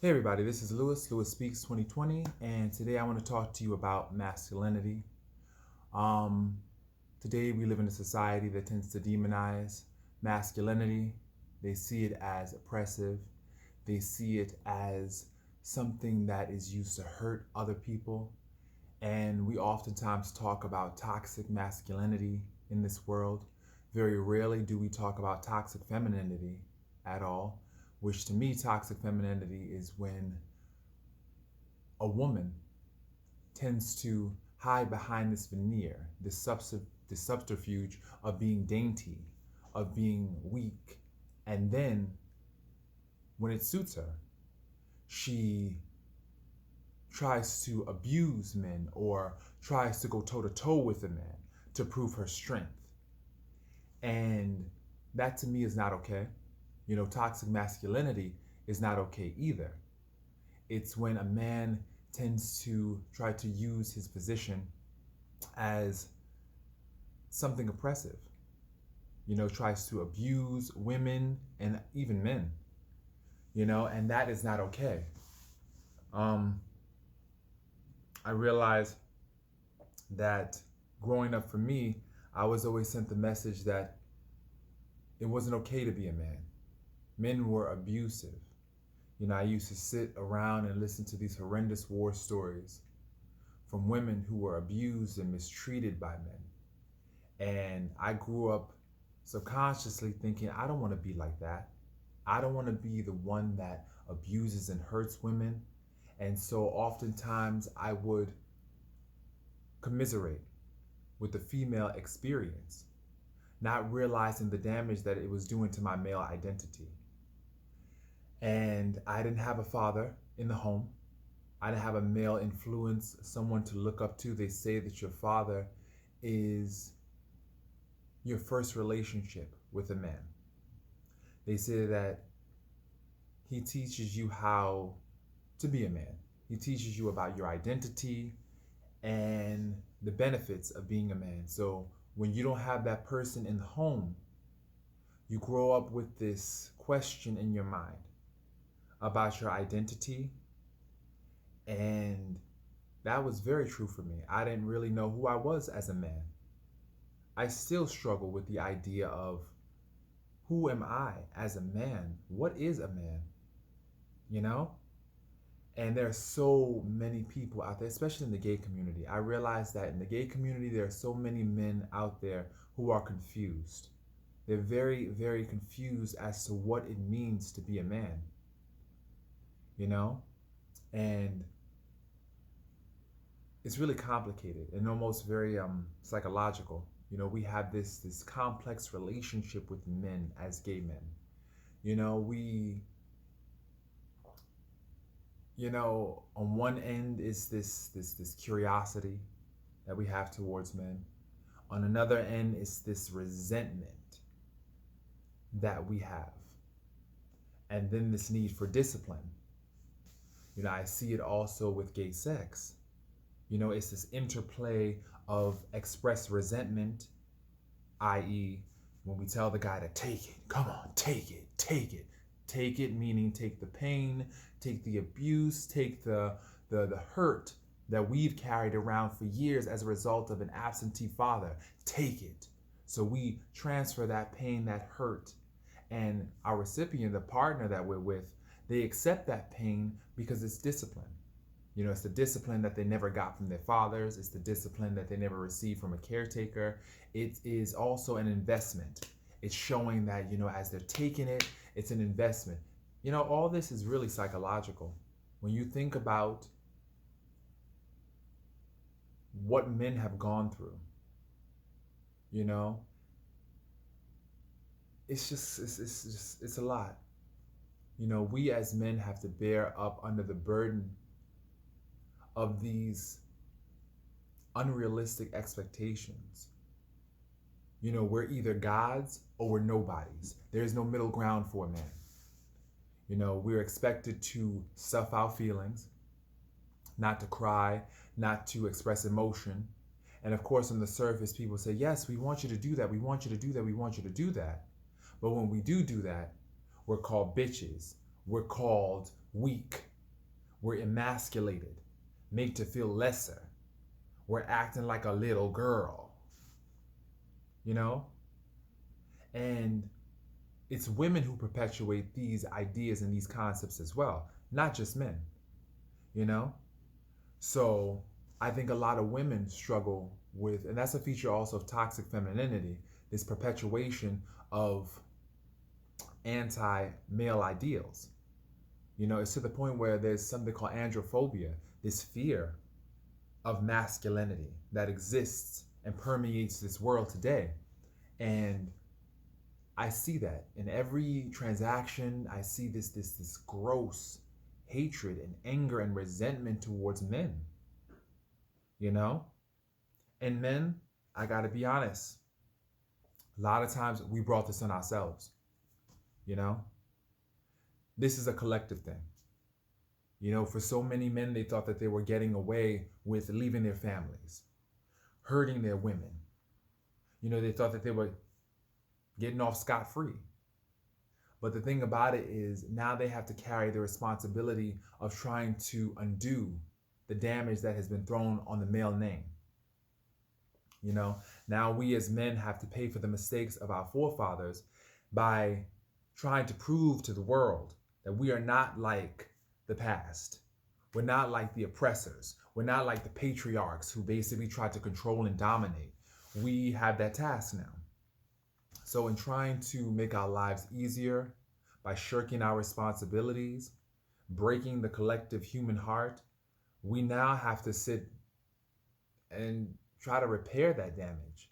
Hey everybody, this is Lewis Speaks 2020, and today I want to talk to you about masculinity. Um, Today we live in a society that tends to demonize masculinity. They see it as oppressive. They see it as something that is used to hurt other people. And we oftentimes talk about toxic masculinity in this world. Very rarely do we talk about toxic femininity at all, which to me, toxic femininity is when a woman tends to hide behind this veneer, this subterfuge of being dainty, of being weak, and then when it suits her, she tries to abuse men or tries to go toe to toe with a man to prove her strength. And that to me is not okay. Toxic masculinity is not okay either. It's when a man tends to try to use his position as something oppressive, tries to abuse women and even men, and that is not okay. I realized that growing up for me, I was always sent the message that it wasn't okay to be a man. Men were abusive. I used to sit around and listen to these horrendous war stories from women who were abused and mistreated by men. And I grew up subconsciously thinking, I don't want to be like that. I don't want to be the one that abuses and hurts women. And so oftentimes I would commiserate with the female experience, not realizing the damage that it was doing to my male identity. And I didn't have a father in the home. I didn't have a male influence, someone to look up to. They say that your father is your first relationship with a man. They say that he teaches you how to be a man. He teaches you about your identity and the benefits of being a man. So when you don't have that person in the home, you grow up with this question in your mind about your identity. And that was very true for me. I didn't really know who I was as a man. I still struggle with the idea of who am I as a man? What is a man? And there are so many people out there, especially in the gay community. I realize that in the gay community, there are so many men out there who are confused. They're very, very confused as to what it means to be a man. And it's really complicated and almost very psychological. We have this complex relationship with men as gay men. On one end is this curiosity that we have towards men. On another end is this resentment that we have. And then this need for discipline. I see it also with gay sex. It's this interplay of expressed resentment, i.e., when we tell the guy to take it, come on, take it. Take it, meaning take the pain, take the abuse, take the hurt that we've carried around for years as a result of an absentee father. Take it. So we transfer that pain, that hurt, and our recipient, the partner that we're with, they accept that pain because it's discipline. It's the discipline that they never got from their fathers. It's the discipline that they never received from a caretaker. It is also an investment. It's showing that, as they're taking it, it's an investment. All this is really psychological. When you think about what men have gone through, it's a lot. We as men have to bear up under the burden of these unrealistic expectations. We're either gods or we're nobodies. There's no middle ground for a man. We're expected to stuff our feelings, not to cry, not to express emotion. And of course, on the surface, people say, yes, we want you to do that. We want you to do that. We want you to do that. But when we do that, we're called bitches. We're called weak. We're emasculated, made to feel lesser. We're acting like a little girl, you know? And it's women who perpetuate these ideas and these concepts as well, not just men, you know? So I think a lot of women struggle with, and that's a feature also of toxic femininity, this perpetuation of anti-male ideals. You know, it's to the point where there's something called androphobia, this fear of masculinity that exists and permeates this world today. And I see that in every transaction. I see this gross hatred and anger and resentment towards men, you know? And men, I gotta be honest, a lot of times we brought this on ourselves, you know? This is a collective thing. You know, for so many men, they thought that they were getting away with leaving their families, hurting their women. You know, they thought that they were getting off scot-free. But the thing about it is now they have to carry the responsibility of trying to undo the damage that has been thrown on the male name. You know, now we as men have to pay for the mistakes of our forefathers by trying to prove to the world that we are not like the past. We're not like the oppressors. We're not like the patriarchs who basically tried to control and dominate. We have that task now. So in trying to make our lives easier by shirking our responsibilities, breaking the collective human heart, we now have to sit and try to repair that damage,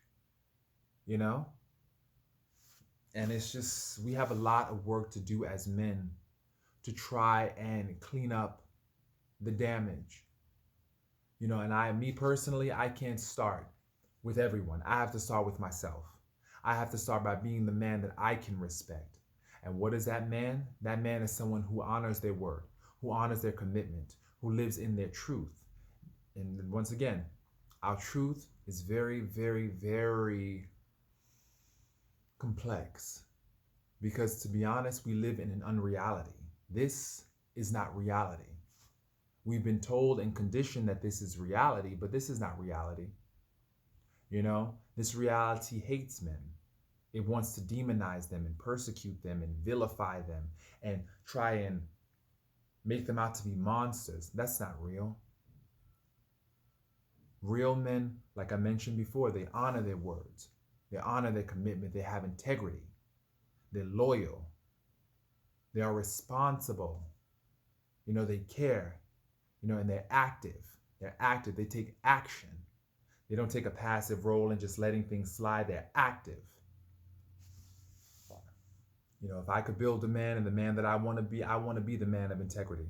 you know? And it's just, we have a lot of work to do as men to try and clean up the damage. You know, and me personally, I can't start with everyone. I have to start with myself. I have to start by being the man that I can respect. And what is that man? That man is someone who honors their word, who honors their commitment, who lives in their truth. And once again, our truth is very, very, very complex. Because to be honest, we live in an unreality. This is not reality. We've been told and conditioned that this is reality, but this is not reality. You know, this reality hates men. It wants to demonize them and persecute them and vilify them and try and make them out to be monsters. That's not real. Real men, like I mentioned before, they honor their words. They honor their commitment. They have integrity. They're loyal. They are responsible. You know, they care. You know, and they're active. They're active. They take action. They don't take a passive role and just letting things slide. They're active. You know, if I could build a man and the man that I want to be the man of integrity.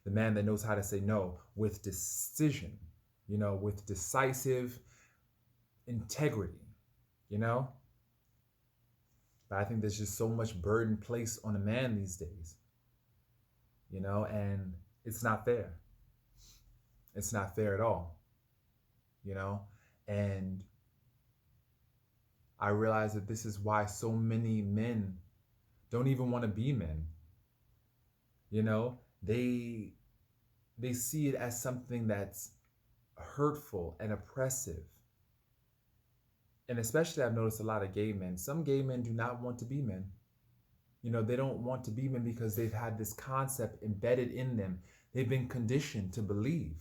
The man that knows how to say no with decision, you know, with decisive integrity, you know? But I think there's just so much burden placed on a man these days, you know, and it's not fair. It's not fair at all, you know? And I realize that this is why so many men don't even want to be men. You know, they see it as something that's hurtful and oppressive. And especially I've noticed a lot of gay men. Some gay men do not want to be men. You know, they don't want to be men because they've had this concept embedded in them. They've been conditioned to believe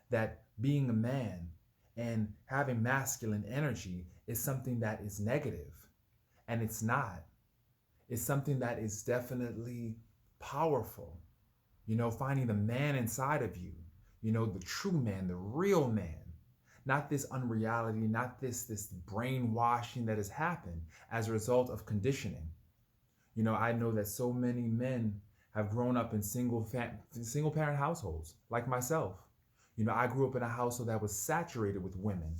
that being a man and having masculine energy is something that is negative. And it's not. It's something that is definitely powerful. You know, finding the man inside of you, you know, the true man, the real man, not this unreality, not this brainwashing that has happened as a result of conditioning. You know, I know that so many men have grown up in single parent households like myself. You know, I grew up in a household that was saturated with women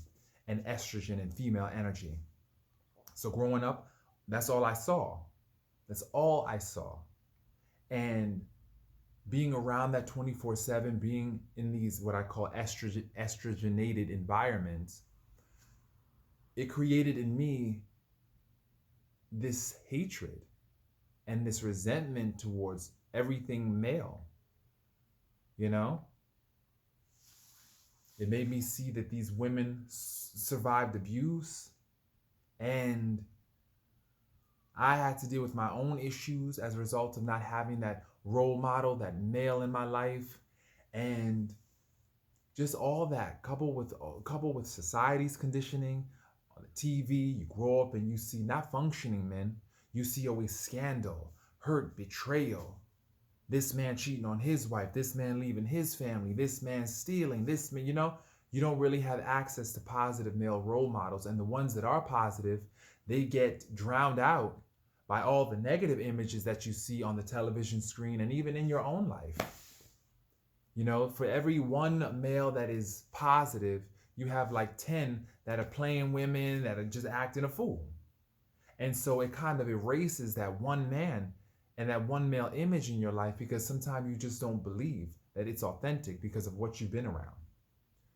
and estrogen and female energy. So growing up, that's all I saw. That's all I saw. And being around that 24/7, being in these what I call estrogenated environments, it created in me this hatred and this resentment towards everything male. you know? It made me see that these women survived abuse, and I had to deal with my own issues as a result of not having that role model, that male in my life, and just all that coupled with society's conditioning on the TV. You grow up and you see not functioning men. You see always scandal, hurt, betrayal. This man cheating on his wife, this man leaving his family, this man stealing, this man, you don't really have access to positive male role models. And the ones that are positive, they get drowned out by all the negative images that you see on the television screen and even in your own life. For every one male that is positive, you have like 10 that are playing women, that are just acting a fool. And so it kind of erases that one man and that one male image in your life, because sometimes you just don't believe that it's authentic because of what you've been around.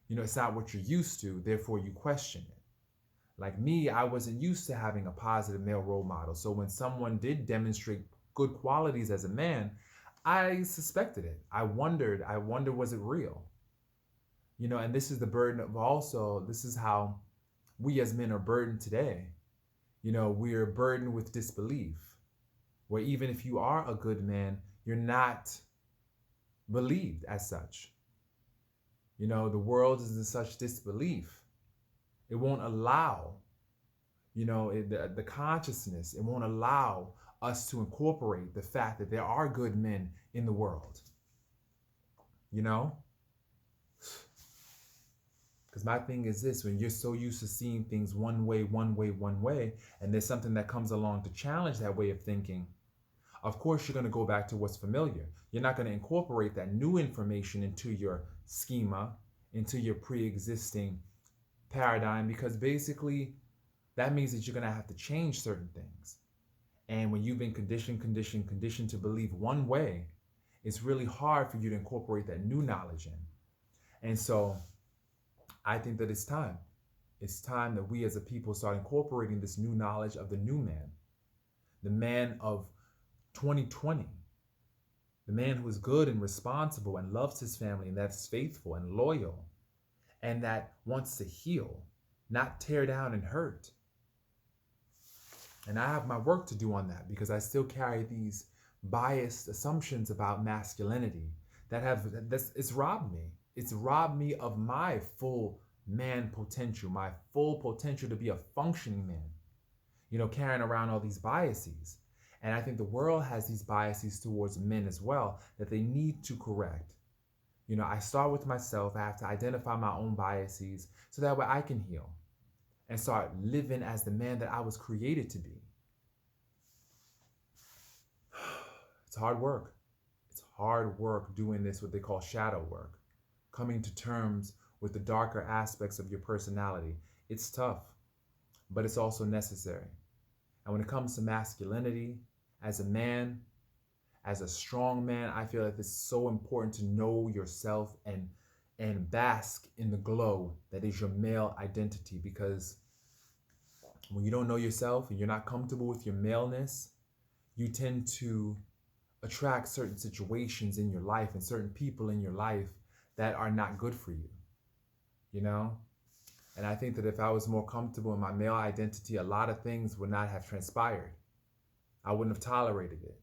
It's not what you're used to, therefore you question it. Like me, I wasn't used to having a positive male role model. So when someone did demonstrate good qualities as a man, I suspected it. I wondered, was it real? And this is the burden of also, this is how we as men are burdened today. We're burdened with disbelief, where even if you are a good man, you're not believed as such. The world is in such disbelief. It won't allow, the consciousness, it won't allow us to incorporate the fact that there are good men in the world. Because my thing is this: when you're so used to seeing things one way, and there's something that comes along to challenge that way of thinking, of course you're going to go back to what's familiar. You're not going to incorporate that new information into your schema, into your pre-existing paradigm, because basically that means that you're going to have to change certain things. And when you've been conditioned to believe one way, it's really hard for you to incorporate that new knowledge in. And so I think that it's time. It's time that we as a people start incorporating this new knowledge of the new man, the man of 2020, the man who is good and responsible and loves his family and that's faithful and loyal and that wants to heal, not tear down and hurt. And I have my work to do on that, because I still carry these biased assumptions about masculinity it's robbed me. It's robbed me of my full man potential, my full potential to be a functioning man, carrying around all these biases. And I think the world has these biases towards men as well that they need to correct. I start with myself. I have to identify my own biases so that way I can heal and start living as the man that I was created to be. It's hard work. It's hard work doing this, what they call shadow work, coming to terms with the darker aspects of your personality. It's tough, but it's also necessary. And when it comes to masculinity, as a man, as a strong man, I feel like it's so important to know yourself and bask in the glow that is your male identity, because when you don't know yourself and you're not comfortable with your maleness, you tend to attract certain situations in your life and certain people in your life that are not good for you, And I think that if I was more comfortable in my male identity, a lot of things would not have transpired. I wouldn't have tolerated it.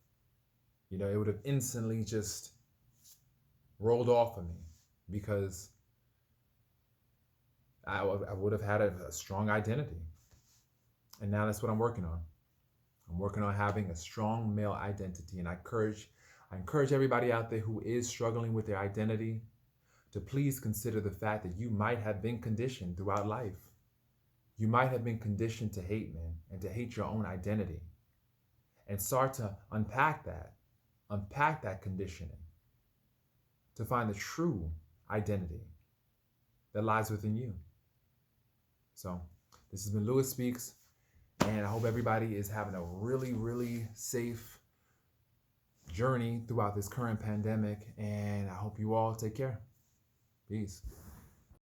It would have instantly just rolled off of me, because I would have had a strong identity. And now that's what I'm working on. I'm working on having a strong male identity. And I encourage everybody out there who is struggling with their identity to please consider the fact that you might have been conditioned throughout life. You might have been conditioned to hate men and to hate your own identity, and start to unpack that conditioning to find the true identity that lies within you. So this has been Lewis Speaks, and I hope everybody is having a really, really safe journey throughout this current pandemic, and I hope you all take care. Peace.